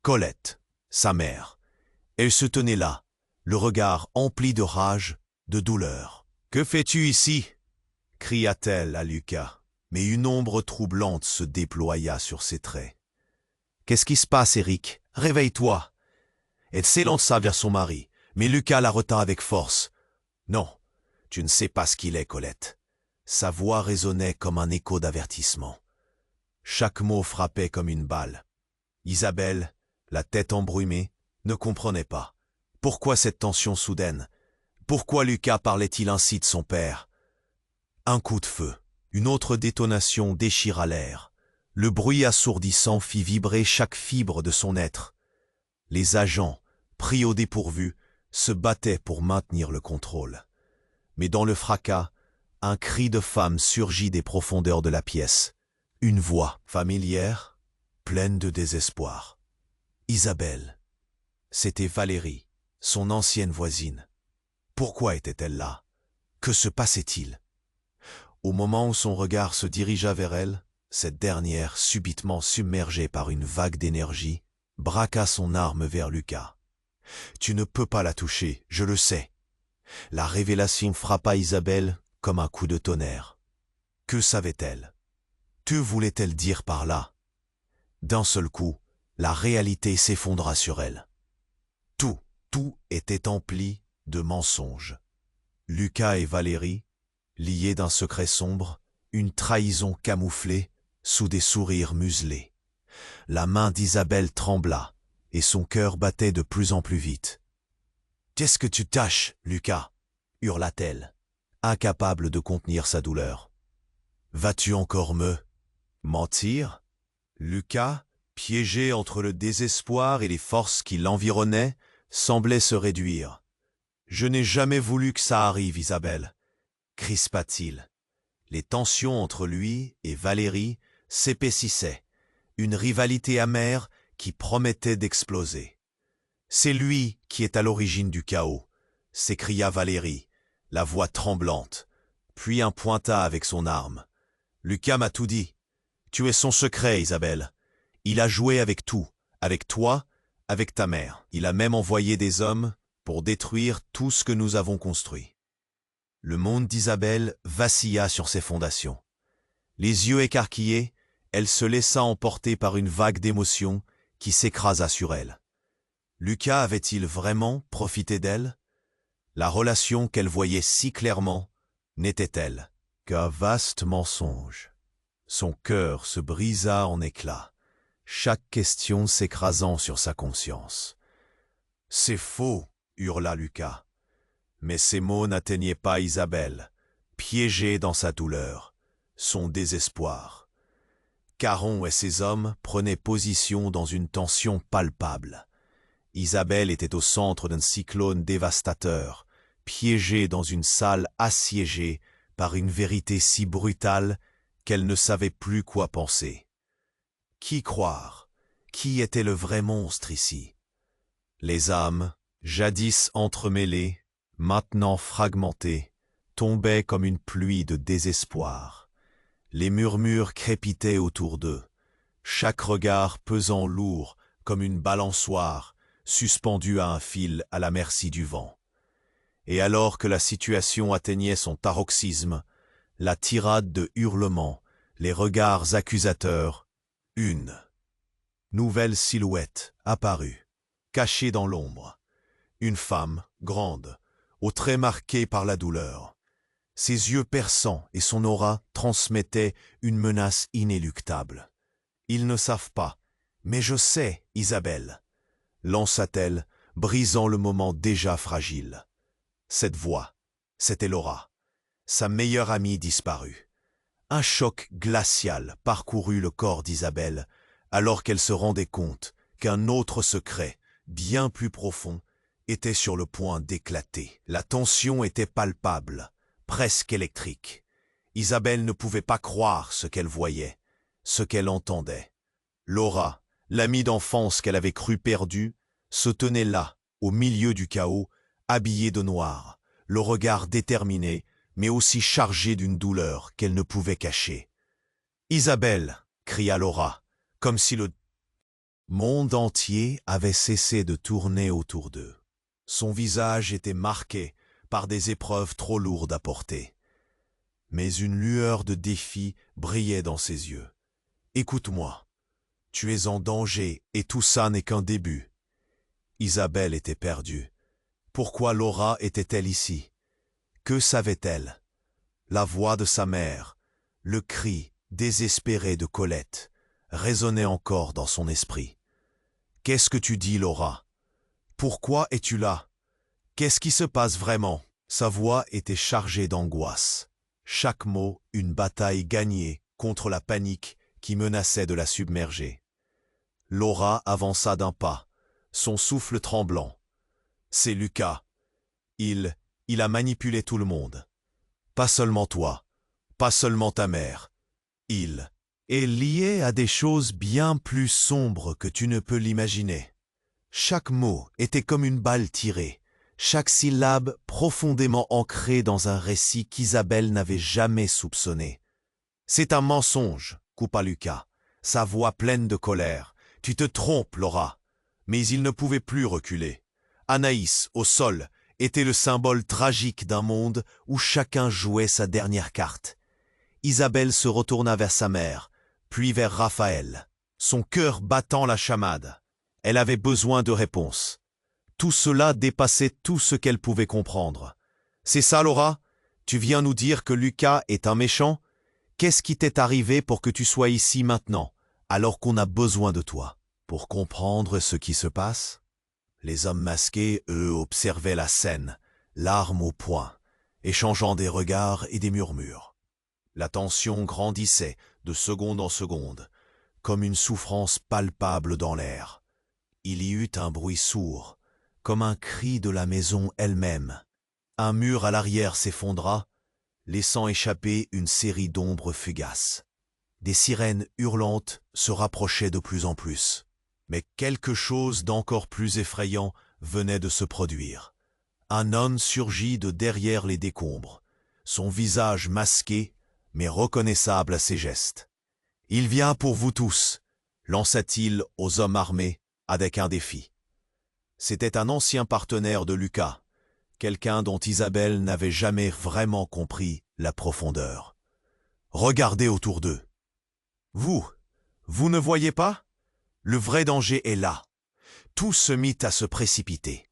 Colette, sa mère. Elle se tenait là, le regard empli de rage, de douleur. « Que fais-tu ici » cria-t-elle à Lucas, mais une ombre troublante se déploya sur ses traits. « Qu'est-ce qui se passe, Éric? Réveille-toi » Elle s'élança vers son mari, mais Lucas la retint avec force. « Non, tu ne sais pas ce qu'il est, Colette. » Sa voix résonnait comme un écho d'avertissement. Chaque mot frappait comme une balle. Isabelle, la tête embrumée, ne comprenait pas. Pourquoi cette tension soudaine? Pourquoi Lucas parlait-il ainsi de son père? Un coup de feu, une autre détonation déchira l'air. Le bruit assourdissant fit vibrer chaque fibre de son être. Les agents, pris au dépourvu, se battaient pour maintenir le contrôle. Mais dans le fracas, un cri de femme surgit des profondeurs de la pièce. Une voix familière, pleine de désespoir. Isabelle. C'était Valérie, son ancienne voisine. Pourquoi était-elle là? Que se passait-il? Au moment où son regard se dirigea vers elle, cette dernière, subitement submergée par une vague d'énergie, braqua son arme vers Lucas. « Tu ne peux pas la toucher, je le sais. » La révélation frappa Isabelle comme un coup de tonnerre. Que savait-elle? Que voulait-elle dire par là? D'un seul coup, la réalité s'effondra sur elle. Tout était empli de mensonges. Lucas et Valérie, liés d'un secret sombre, une trahison camouflée sous des sourires muselés. La main d'Isabelle trembla et son cœur battait de plus en plus vite. « Qu'est-ce que tu tâches, Lucas » hurla-t-elle, incapable de contenir sa douleur. « Vas-tu encore me mentir » Lucas, piégé entre le désespoir et les forces qui l'environnaient, semblait se réduire. « Je n'ai jamais voulu que ça arrive, Isabelle » crispa-t-il. Les tensions entre lui et Valérie s'épaississaient, une rivalité amère qui promettait d'exploser. « C'est lui qui est à l'origine du chaos » s'écria Valérie, la voix tremblante, puis un pointa avec son arme. « Lucas m'a tout dit. Tu es son secret, Isabelle. Il a joué avec tout, avec toi, avec ta mère. Il a même envoyé des hommes pour détruire tout ce que nous avons construit. » Le monde d'Isabelle vacilla sur ses fondations. Les yeux écarquillés, elle se laissa emporter par une vague d'émotion qui s'écrasa sur elle. Lucas avait-il vraiment profité d'elle? La relation qu'elle voyait si clairement n'était-elle qu'un vaste mensonge? Son cœur se brisa en éclats, chaque question s'écrasant sur sa conscience. « C'est faux !» hurla Lucas. Mais ces mots n'atteignaient pas Isabelle, piégée dans sa douleur, son désespoir. Caron et ses hommes prenaient position dans une tension palpable. Isabelle était au centre d'un cyclone dévastateur, piégée dans une salle assiégée par une vérité si brutale qu'elle ne savait plus quoi penser. Qui croire? Qui était le vrai monstre ici? Les âmes, jadis entremêlées, maintenant fragmentées, tombaient comme une pluie de désespoir. Les murmures crépitaient autour d'eux, chaque regard pesant lourd comme une balançoire suspendue à un fil à la merci du vent. Et alors que la situation atteignait son paroxysme, la tirade de hurlements, les regards accusateurs, une nouvelle silhouette apparut, cachée dans l'ombre. Une femme, grande, aux traits marqués par la douleur. Ses yeux perçants et son aura transmettaient une menace inéluctable. « Ils ne savent pas, mais je sais, Isabelle » lança-t-elle, brisant le moment déjà fragile. Cette voix, c'était Laura, sa meilleure amie disparue. Un choc glacial parcourut le corps d'Isabelle, alors qu'elle se rendait compte qu'un autre secret, bien plus profond, était sur le point d'éclater. La tension était palpable, presque électrique. Isabelle ne pouvait pas croire ce qu'elle voyait, ce qu'elle entendait. Laura, l'amie d'enfance qu'elle avait cru perdue, se tenait là, au milieu du chaos, habillée de noir, le regard déterminé, mais aussi chargé d'une douleur qu'elle ne pouvait cacher. « Isabelle !» cria Laura, comme si le monde entier avait cessé de tourner autour d'eux. Son visage était marqué par des épreuves trop lourdes à porter. Mais une lueur de défi brillait dans ses yeux. « Écoute-moi, tu es en danger et tout ça n'est qu'un début. » Isabelle était perdue. Pourquoi Laura était-elle ici? Que savait-elle? La voix de sa mère, le cri désespéré de Colette, résonnaient encore dans son esprit. « Qu'est-ce que tu dis, Laura? Pourquoi es-tu là? Qu'est-ce qui se passe vraiment ?» Sa voix était chargée d'angoisse. Chaque mot, une bataille gagnée contre la panique qui menaçait de la submerger. Laura avança d'un pas, son souffle tremblant. « C'est Lucas. Il a manipulé tout le monde. Pas seulement toi, pas seulement ta mère. Il est lié à des choses bien plus sombres que tu ne peux l'imaginer. » Chaque mot était comme une balle tirée, chaque syllabe profondément ancrée dans un récit qu'Isabelle n'avait jamais soupçonné. « C'est un mensonge, » coupa Lucas, sa voix pleine de colère. « Tu te trompes, Laura. » Mais il ne pouvait plus reculer. Anaïs, au sol, était le symbole tragique d'un monde où chacun jouait sa dernière carte. Isabelle se retourna vers sa mère, puis vers Raphaël, son cœur battant la chamade. Elle avait besoin de réponses. Tout cela dépassait tout ce qu'elle pouvait comprendre. « C'est ça, Laura? Tu viens nous dire que Lucas est un méchant? Qu'est-ce qui t'est arrivé pour que tu sois ici maintenant, alors qu'on a besoin de toi? Pour comprendre ce qui se passe ?» Les hommes masqués, eux, observaient la scène, l'arme au poing, échangeant des regards et des murmures. La tension grandissait de seconde en seconde, comme une souffrance palpable dans l'air. Il y eut un bruit sourd, comme un cri de la maison elle-même. Un mur à l'arrière s'effondra, laissant échapper une série d'ombres fugaces. Des sirènes hurlantes se rapprochaient de plus en plus. Mais quelque chose d'encore plus effrayant venait de se produire. Un homme surgit de derrière les décombres, son visage masqué, mais reconnaissable à ses gestes. « Il vient pour vous tous », lança-t-il aux hommes armés avec un défi. C'était un ancien partenaire de Lucas, quelqu'un dont Isabelle n'avait jamais vraiment compris la profondeur. « Regardez autour d'eux. Vous ne voyez pas? Le vrai danger est là. » Tout se mit à se précipiter.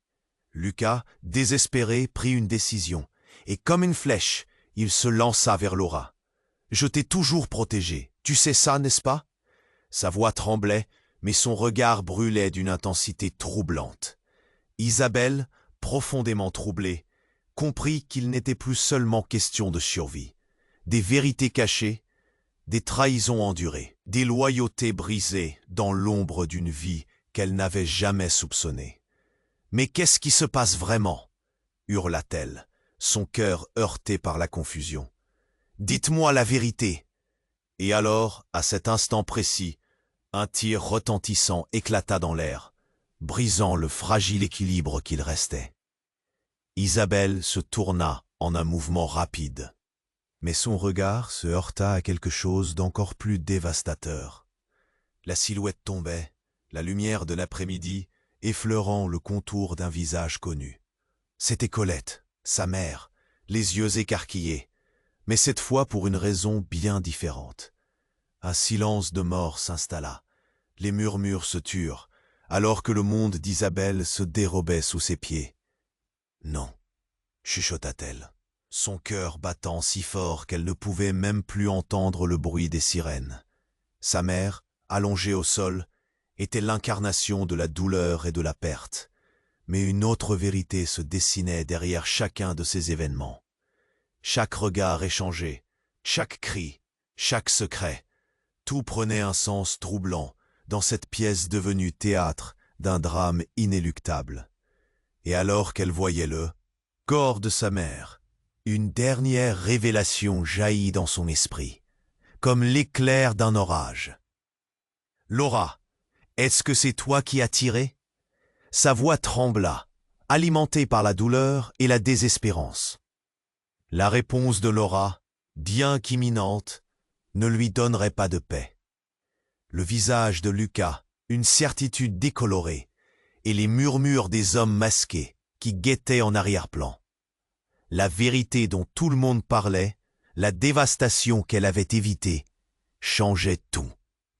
Lucas, désespéré, prit une décision, et comme une flèche, il se lança vers Laura. « Je t'ai toujours protégé, tu sais ça, n'est-ce pas ?» Sa voix tremblait, mais son regard brûlait d'une intensité troublante. Isabelle, profondément troublée, comprit qu'il n'était plus seulement question de survie. Des vérités cachées, des trahisons endurées, des loyautés brisées dans l'ombre d'une vie qu'elle n'avait jamais soupçonnée. « Mais qu'est-ce qui se passe vraiment ?» hurla-t-elle, son cœur heurté par la confusion. « Dites-moi la vérité !» Et alors, à cet instant précis, un tir retentissant éclata dans l'air, brisant le fragile équilibre qu'il restait. Isabelle se tourna en un mouvement rapide. Mais son regard se heurta à quelque chose d'encore plus dévastateur. La silhouette tombait, la lumière de l'après-midi effleurant le contour d'un visage connu. C'était Colette, sa mère, les yeux écarquillés, mais cette fois pour une raison bien différente. Un silence de mort s'installa, les murmures se turent, alors que le monde d'Isabelle se dérobait sous ses pieds. « Non », chuchota-t-elle, son cœur battant si fort qu'elle ne pouvait même plus entendre le bruit des sirènes. Sa mère, allongée au sol, était l'incarnation de la douleur et de la perte, mais une autre vérité se dessinait derrière chacun de ces événements. Chaque regard échangé, chaque cri, chaque secret, tout prenait un sens troublant dans cette pièce devenue théâtre d'un drame inéluctable. Et alors qu'elle voyait le corps de sa mère, une dernière révélation jaillit dans son esprit, comme l'éclair d'un orage. « Laura, est-ce que c'est toi qui as tiré ?» Sa voix trembla, alimentée par la douleur et la désespérance. La réponse de Laura, bien qu'imminente, ne lui donnerait pas de paix. Le visage de Lucas, une certitude décolorée, et les murmures des hommes masqués qui guettaient en arrière-plan. La vérité dont tout le monde parlait, la dévastation qu'elle avait évitée, changeait tout.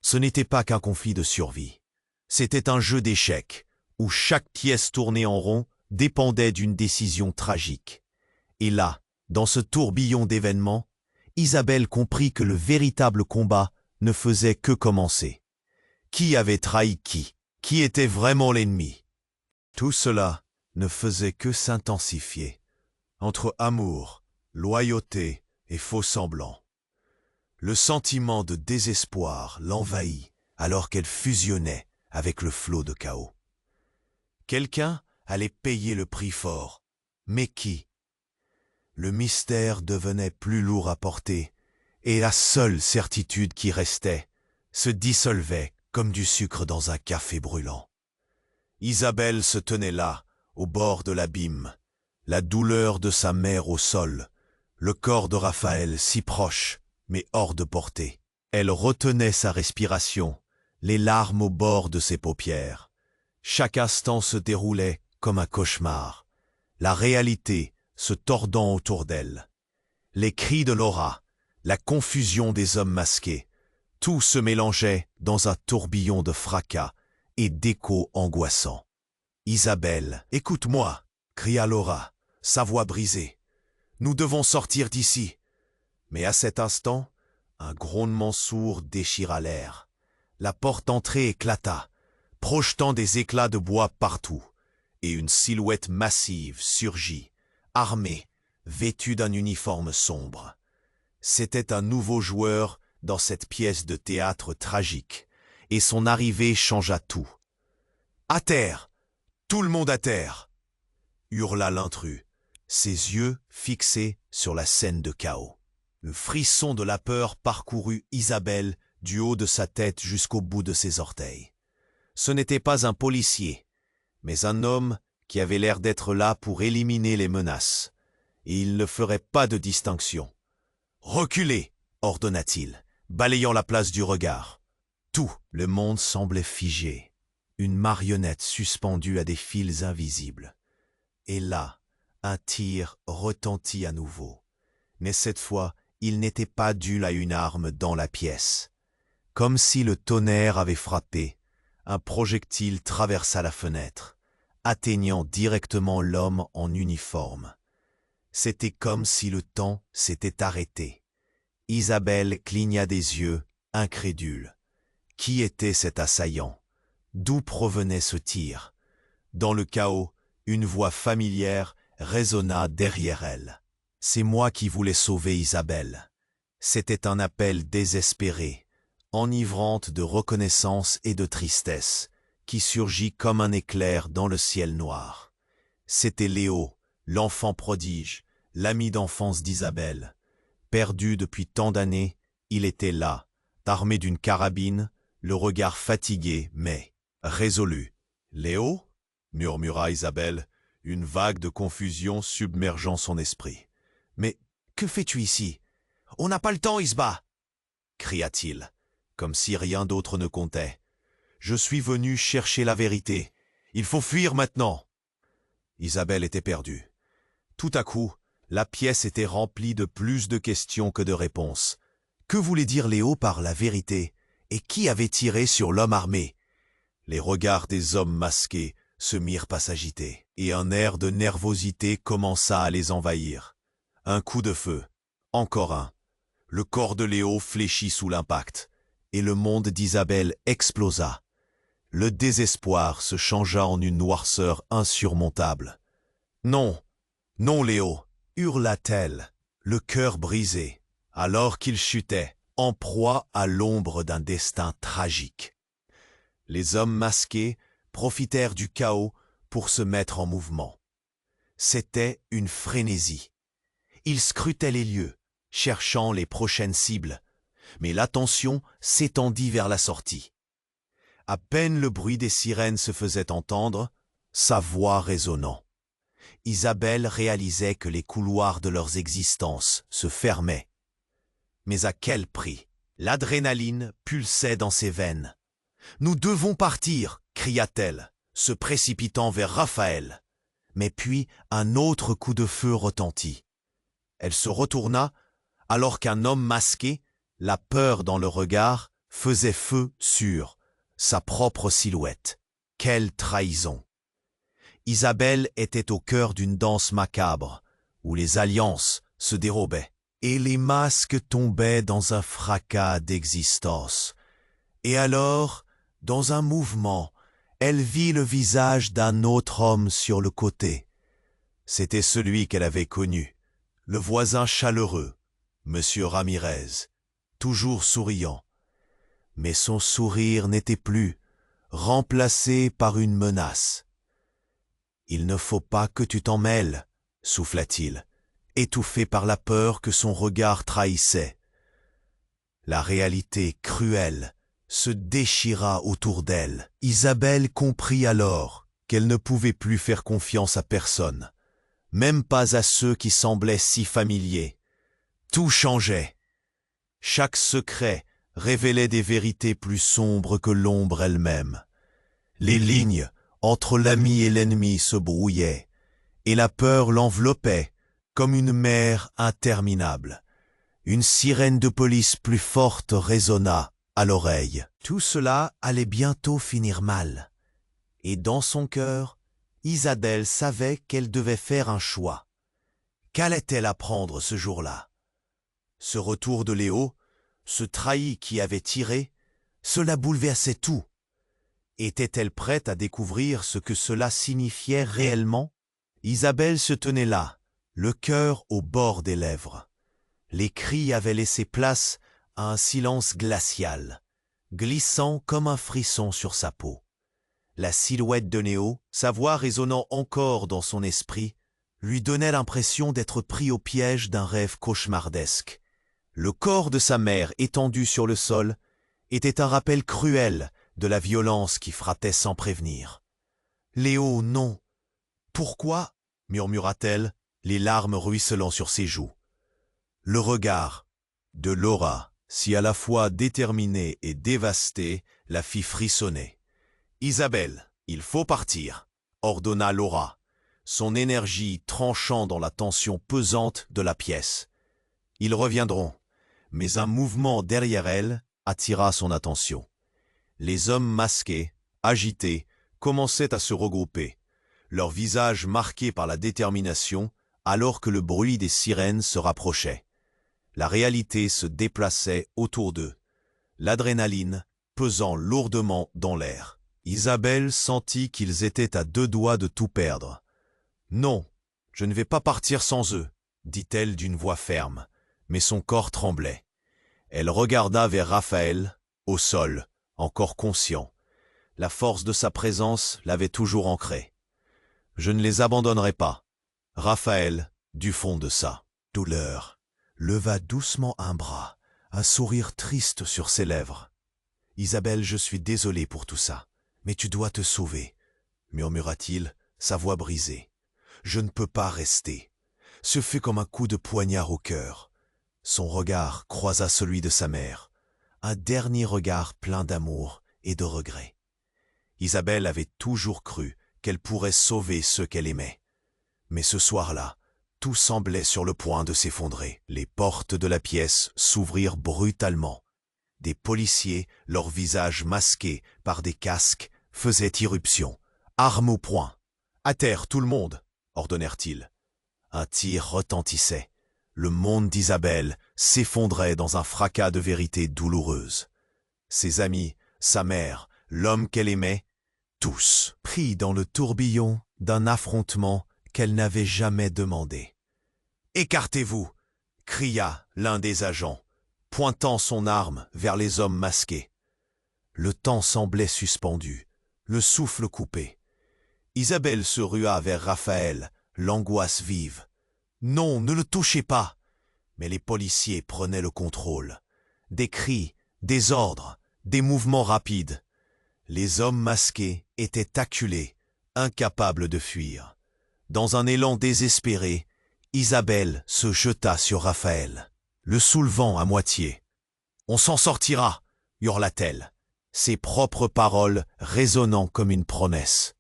Ce n'était pas qu'un conflit de survie. C'était un jeu d'échecs, où chaque pièce tournée en rond dépendait d'une décision tragique. Et là, dans ce tourbillon d'événements, Isabelle comprit que le véritable combat ne faisait que commencer. Qui avait trahi qui? Qui était vraiment l'ennemi? Tout cela ne faisait que s'intensifier, entre amour, loyauté et faux semblants. Le sentiment de désespoir l'envahit alors qu'elle fusionnait avec le flot de chaos. Quelqu'un allait payer le prix fort, mais qui? Le mystère devenait plus lourd à porter, et la seule certitude qui restait se dissolvait comme du sucre dans un café brûlant. Isabelle se tenait là, au bord de l'abîme, la douleur de sa mère au sol, le corps de Raphaël si proche, mais hors de portée. Elle retenait sa respiration, les larmes au bord de ses paupières. Chaque instant se déroulait comme un cauchemar, la réalité se tordant autour d'elle. Les cris de Laura, la confusion des hommes masqués, tout se mélangeait dans un tourbillon de fracas et d'échos angoissants. « Isabelle, écoute-moi !» cria Laura, sa voix brisée. « Nous devons sortir d'ici. » Mais à cet instant, un grondement sourd déchira l'air. La porte d'entrée éclata, projetant des éclats de bois partout, et une silhouette massive surgit, armée, vêtue d'un uniforme sombre. C'était un nouveau joueur dans cette pièce de théâtre tragique, et son arrivée changea tout. « À terre! Tout le monde à terre !» hurla l'intrus, ses yeux fixés sur la scène de chaos. Le frisson de la peur parcourut Isabelle du haut de sa tête jusqu'au bout de ses orteils. Ce n'était pas un policier, mais un homme qui avait l'air d'être là pour éliminer les menaces. Et il ne ferait pas de distinction. « Reculez !» ordonna-t-il, balayant la place du regard. Tout le monde semblait figé, une marionnette suspendue à des fils invisibles. Et là, un tir retentit à nouveau. Mais cette fois, il n'était pas dû à une arme dans la pièce. Comme si le tonnerre avait frappé, un projectile traversa la fenêtre, atteignant directement l'homme en uniforme. C'était comme si le temps s'était arrêté. Isabelle cligna des yeux, incrédule. Qui était cet assaillant? D'où provenait ce tir? Dans le chaos, une voix familière résonna derrière elle. « C'est moi qui voulais sauver Isabelle. » C'était un appel désespéré, enivrante de reconnaissance et de tristesse, qui surgit comme un éclair dans le ciel noir. C'était Léo, l'enfant prodige, l'ami d'enfance d'Isabelle. Perdu depuis tant d'années, il était là, armé d'une carabine, le regard fatigué mais résolu. « Léo ?» murmura Isabelle, une vague de confusion submergeant son esprit. « Mais que fais-tu ici? On n'a pas le temps, Isba !» cria-t-il, comme si rien d'autre ne comptait. « Je suis venu chercher la vérité. Il faut fuir maintenant !» Isabelle était perdue. Tout à coup, la pièce était remplie de plus de questions que de réponses. Que voulait dire Léo par la vérité? Et qui avait tiré sur l'homme armé? Les regards des hommes masqués se mirent à s'agiter, et un air de nervosité commença à les envahir. Un coup de feu, encore un. Le corps de Léo fléchit sous l'impact, et le monde d'Isabelle explosa. Le désespoir se changea en une noirceur insurmontable. « Non, non Léo !» hurla-t-elle, le cœur brisé. Alors qu'il chutait, en proie à l'ombre d'un destin tragique. Les hommes masqués profitèrent du chaos pour se mettre en mouvement. C'était une frénésie. Ils scrutaient les lieux, cherchant les prochaines cibles, mais l'attention s'étendit vers la sortie. À peine le bruit des sirènes se faisait entendre, sa voix résonnant. Isabelle réalisait que les couloirs de leurs existences se fermaient. Mais à quel prix? L'adrénaline pulsait dans ses veines. « Nous devons partir !» cria-t-elle, se précipitant vers Raphaël. Mais puis un autre coup de feu retentit. Elle se retourna alors qu'un homme masqué, la peur dans le regard, faisait feu sur sa propre silhouette. Quelle trahison! Isabelle était au cœur d'une danse macabre, où les alliances se dérobaient, et les masques tombaient dans un fracas d'existence. Et alors, dans un mouvement, elle vit le visage d'un autre homme sur le côté. C'était celui qu'elle avait connu, le voisin chaleureux, Monsieur Ramirez, toujours souriant. Mais son sourire n'était plus, remplacé par une menace. « Il ne faut pas que tu t'en mêles, » souffla-t-il, étouffé par la peur que son regard trahissait. La réalité cruelle se déchira autour d'elle. Isabelle comprit alors qu'elle ne pouvait plus faire confiance à personne, même pas à ceux qui semblaient si familiers. Tout changeait. Chaque secret révélait des vérités plus sombres que l'ombre elle-même. Les lignes entre l'ami et l'ennemi se brouillaient, et la peur l'enveloppait comme une mer interminable. Une sirène de police plus forte résonna à l'oreille. Tout cela allait bientôt finir mal. Et dans son cœur, Isabelle savait qu'elle devait faire un choix. Qu'allait-elle apprendre ce jour-là? Ce retour de Léo, ce trahi qui avait tiré, cela bouleversait tout. Était-elle prête à découvrir ce que cela signifiait réellement? Isabelle se tenait là, le cœur au bord des lèvres. Les cris avaient laissé place à un silence glacial, glissant comme un frisson sur sa peau. La silhouette de Néo, sa voix résonnant encore dans son esprit, lui donnait l'impression d'être pris au piège d'un rêve cauchemardesque. Le corps de sa mère étendu sur le sol était un rappel cruel de la violence qui frappait sans prévenir. « Léo, non !»« Pourquoi ?» murmura-t-elle, les larmes ruisselant sur ses joues. Le regard de Laura, si à la fois déterminée et dévastée, la fit frissonner. « Isabelle, il faut partir !» ordonna Laura, son énergie tranchant dans la tension pesante de la pièce. « Ils reviendront. » Mais un mouvement derrière elle attira son attention. Les hommes masqués, agités, commençaient à se regrouper, leurs visages marqués par la détermination, alors que le bruit des sirènes se rapprochait. La réalité se déplaçait autour d'eux, l'adrénaline pesant lourdement dans l'air. Isabelle sentit qu'ils étaient à deux doigts de tout perdre. « Non, je ne vais pas partir sans eux, » dit-elle d'une voix ferme, mais son corps tremblait. Elle regarda vers Raphaël, au sol, encore conscient. La force de sa présence l'avait toujours ancré. « Je ne les abandonnerai pas. » Raphaël, du fond de sa douleur, leva doucement un bras, un sourire triste sur ses lèvres. « Isabelle, je suis désolé pour tout ça, mais tu dois te sauver, » murmura-t-il, sa voix brisée. « Je ne peux pas rester. » Ce fut comme un coup de poignard au cœur. Son regard croisa celui de sa mère, un dernier regard plein d'amour et de regret. Isabelle avait toujours cru qu'elle pourrait sauver ceux qu'elle aimait. Mais ce soir-là, tout semblait sur le point de s'effondrer. Les portes de la pièce s'ouvrirent brutalement. Des policiers, leurs visages masqués par des casques, faisaient irruption, armes au poing. « À terre, tout le monde !» ordonnèrent-ils. Un tir retentissait. Le monde d'Isabelle s'effondrait dans un fracas de vérité douloureuse. Ses amis, sa mère, l'homme qu'elle aimait, tous pris dans le tourbillon d'un affrontement qu'elle n'avait jamais demandé. « Écartez-vous !» cria l'un des agents, pointant son arme vers les hommes masqués. Le temps semblait suspendu, le souffle coupé. Isabelle se rua vers Raphaël, l'angoisse vive. Non, ne le touchez pas! Mais les policiers prenaient le contrôle. Des cris, des ordres, des mouvements rapides. Les hommes masqués étaient acculés, incapables de fuir. Dans un élan désespéré, Isabelle se jeta sur Raphaël, le soulevant à moitié. « On s'en sortira !» hurla-t-elle, ses propres paroles résonnant comme une promesse.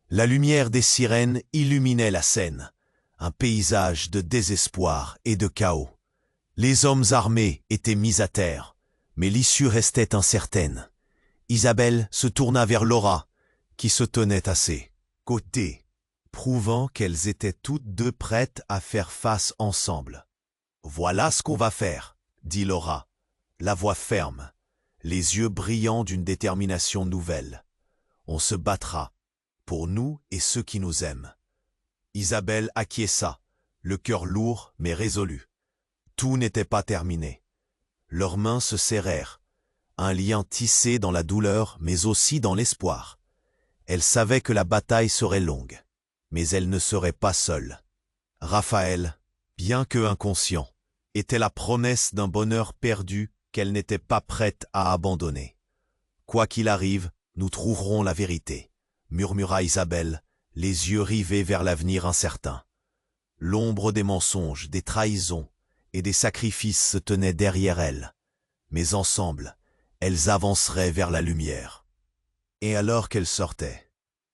La lumière des sirènes illuminait la scène, un paysage de désespoir et de chaos. Les hommes armés étaient mis à terre, mais l'issue restait incertaine. Isabelle se tourna vers Laura, qui se tenait à ses côtés, prouvant qu'elles étaient toutes deux prêtes à faire face ensemble. « Voilà ce qu'on va faire, » dit Laura, la voix ferme, les yeux brillants d'une détermination nouvelle. « On se battra, pour nous et ceux qui nous aiment. » Isabelle acquiesça, le cœur lourd mais résolu. Tout n'était pas terminé. Leurs mains se serrèrent, un lien tissé dans la douleur mais aussi dans l'espoir. Elle savait que la bataille serait longue, mais elle ne serait pas seule. Raphaël, bien que inconscient, était la promesse d'un bonheur perdu qu'elle n'était pas prête à abandonner. « Quoi qu'il arrive, nous trouverons la vérité », murmura Isabelle, les yeux rivés vers l'avenir incertain. L'ombre des mensonges, des trahisons et des sacrifices se tenait derrière elle, mais ensemble, elles avanceraient vers la lumière. Et alors qu'elle sortait,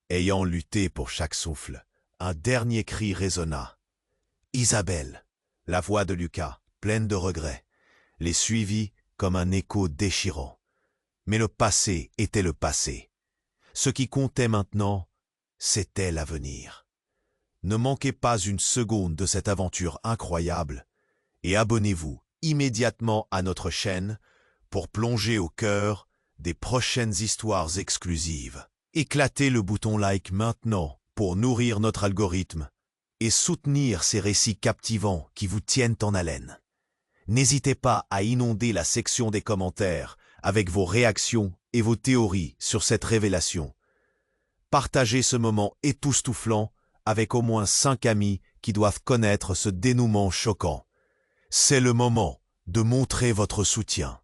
ayant lutté pour chaque souffle, un dernier cri résonna. Isabelle, la voix de Lucas, pleine de regrets, les suivit comme un écho déchirant. Mais le passé était le passé. Ce qui comptait maintenant, c'était l'avenir. Ne manquez pas une seconde de cette aventure incroyable et abonnez-vous immédiatement à notre chaîne pour plonger au cœur des prochaines histoires exclusives. Éclatez le bouton like maintenant pour nourrir notre algorithme et soutenir ces récits captivants qui vous tiennent en haleine. N'hésitez pas à inonder la section des commentaires avec vos réactions et vos théories sur cette révélation. Partagez ce moment époustouflant avec au moins 5 amis qui doivent connaître ce dénouement choquant. C'est le moment de montrer votre soutien.